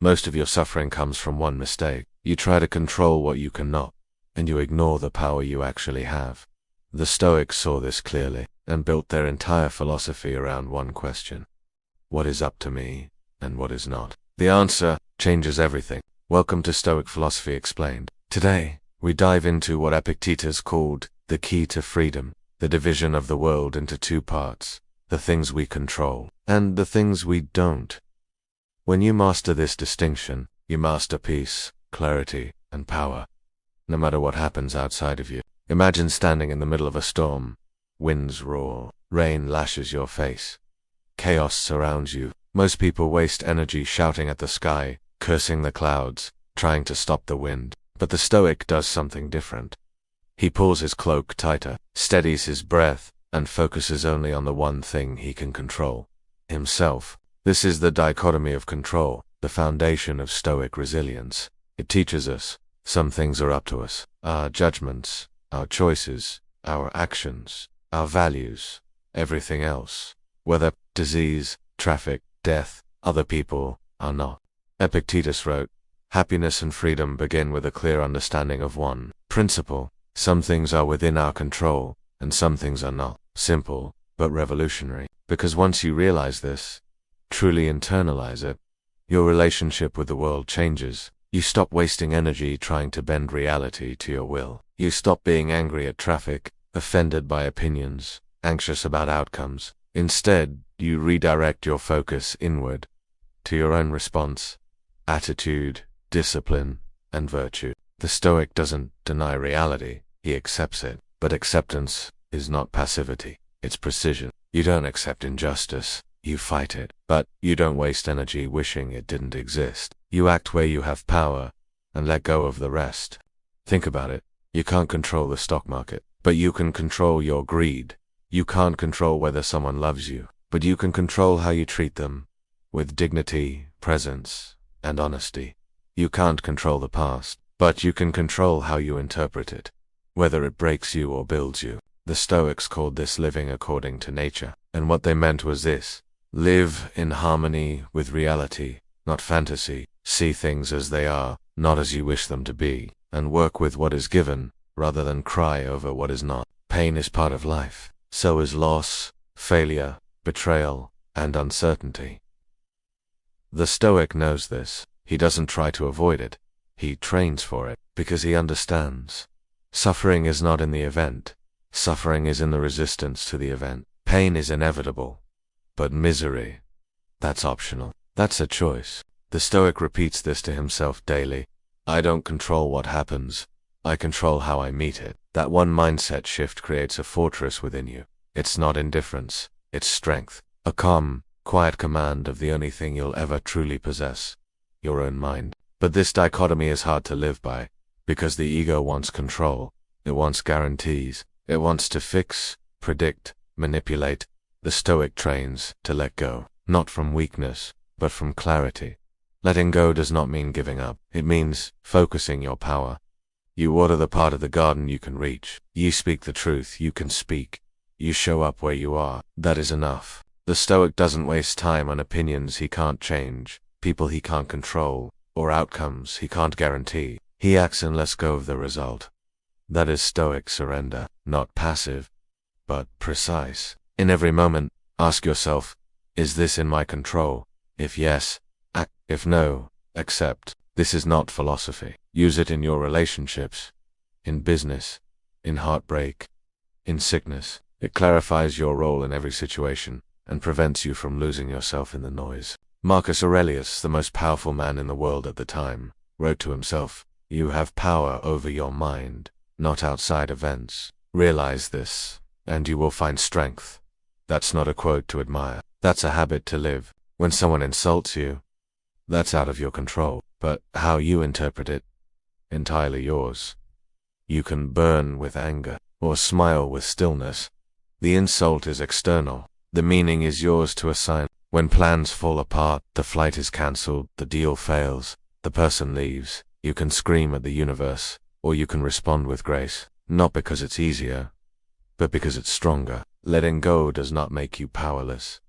Most of your suffering comes from one mistake. You try to control what you cannot, and you ignore the power you actually have. The Stoics saw this clearly, and built their entire philosophy around one question. What is up to me, and what is not? The answer changes everything. Welcome to Stoic Philosophy Explained. Today, we dive into what Epictetus called the key to freedom, the division of the world into two parts, the things we control, and the things we don't. When you master this distinction, you master peace, clarity, and power, no matter what happens outside of you. Imagine standing in the middle of a storm. Winds roar, rain lashes your face. Chaos surrounds you. Most people waste energy shouting at the sky, cursing the clouds, trying to stop the wind. But the Stoic does something different. He pulls his cloak tighter, steadies his breath, and focuses only on the one thing he can control: himself. This is the dichotomy of control, the foundation of Stoic resilience. It teaches us, some things are up to us. Our judgments, our choices, our actions, our values, everything else, whether disease, traffic, death, other people, are not. Epictetus wrote, "Happiness and freedom begin with a clear understanding of one principle. Some things are within our control, and some things are not." Simple, but revolutionary. Because once you realize this, truly internalize it, your relationship with the world changes. You stop wasting energy trying to bend reality to your will. You stop being angry at traffic, offended by opinions, anxious about outcomes. Instead, you redirect your focus inward, to your own response, attitude, discipline, and virtue. The Stoic doesn't deny reality, he accepts it. But acceptance is not passivity, it's precision. You don't accept injustice, you fight it. But you don't waste energy wishing it didn't exist. You act where you have power, and let go of the rest. Think about it. You can't control the stock market, but you can control your greed. You can't control whether someone loves you, but you can control how you treat them, with dignity, presence, and honesty. You can't control the past, but you can control how you interpret it, whether it breaks you or builds you. The Stoics called this living according to nature, and what they meant was this: live in harmony with reality, not fantasy. See things as they are, not as you wish them to be, and work with what is given, rather than cry over what is not. Pain is part of life. So is loss, failure, betrayal, and uncertainty. The Stoic knows this. He doesn't try to avoid it. He trains for it, because he understands. Suffering is not in the event. Suffering is in the resistance to the event. Pain is inevitable. But misery, that's optional. That's a choice. The Stoic repeats this to himself daily. I don't control what happens. I control how I meet it. That one mindset shift creates a fortress within you. It's not indifference, it's strength. A calm, quiet command of the only thing you'll ever truly possess: your own mind. But this dichotomy is hard to live by, because the ego wants control. It wants guarantees. It wants to fix, predict, manipulate. The Stoic trains to let go, not from weakness, but from clarity. Letting go does not mean giving up. It means focusing your power. You water the part of the garden you can reach. You speak the truth you can speak. You show up where you are. That is enough. The Stoic doesn't waste time on opinions he can't change, people he can't control, or outcomes he can't guarantee. He acts and lets go of the result. That is Stoic surrender, not passive, but precise. In every moment, ask yourself, is this in my control? If yes, act. If no, accept. This is not philosophy. Use it in your relationships, in business, in heartbreak, in sickness. It clarifies your role in every situation, and prevents you from losing yourself in the noise. Marcus Aurelius, the most powerful man in the world at the time, wrote to himself, "You have power over your mind, not outside events. Realize this, and you will find strength." That's not a quote to admire. That's a habit to live. When someone insults you, that's out of your control. But how you interpret it, entirely yours. You can burn with anger, or smile with stillness. The insult is external. The meaning is yours to assign. When plans fall apart, the flight is cancelled, the deal fails, the person leaves, you can scream at the universe, or you can respond with grace. Not because it's easier, but because it's stronger. Letting go does not make you powerless.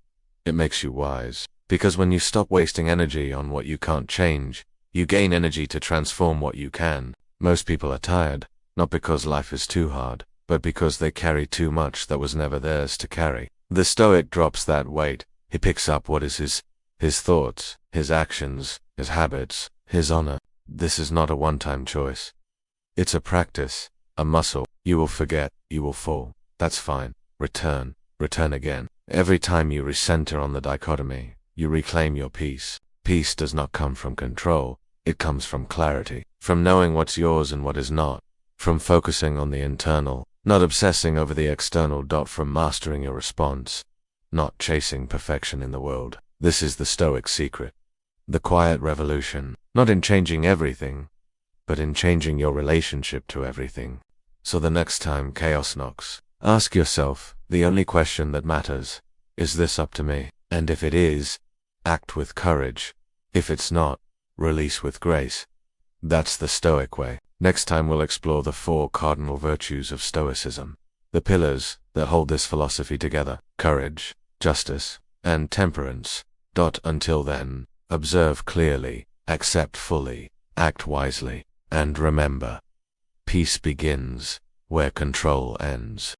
It makes you wise. Because when you stop wasting energy on what you can't change, you gain energy to transform what you can. Most people are tired, not because life is too hard, but because they carry too much that was never theirs to carry. The Stoic drops that weight. He picks up what is his thoughts, his actions, his habits, his honor. This is not a one-time choice. It's a practice, a muscle. You will forget, you will fall. That's fine. Return again. Every time you recenter on the dichotomy, you reclaim your peace. Peace does not come from control. It comes from clarity, from knowing what's yours and what is not, from focusing on the internal, not obsessing over the external. From mastering your response, not chasing perfection in the world. This is the Stoic secret. The quiet revolution, not in changing everything, but in changing your relationship to everything. So the next time chaos knocks, ask yourself the only question that matters: is this up to me? And if it is, act with courage. If it's not, release with grace. That's the Stoic way. Next time we'll explore the 4 cardinal virtues of Stoicism, the pillars that hold this philosophy together: courage, justice, and temperance. Until then, observe clearly, accept fully, act wisely, and remember, peace begins where control ends.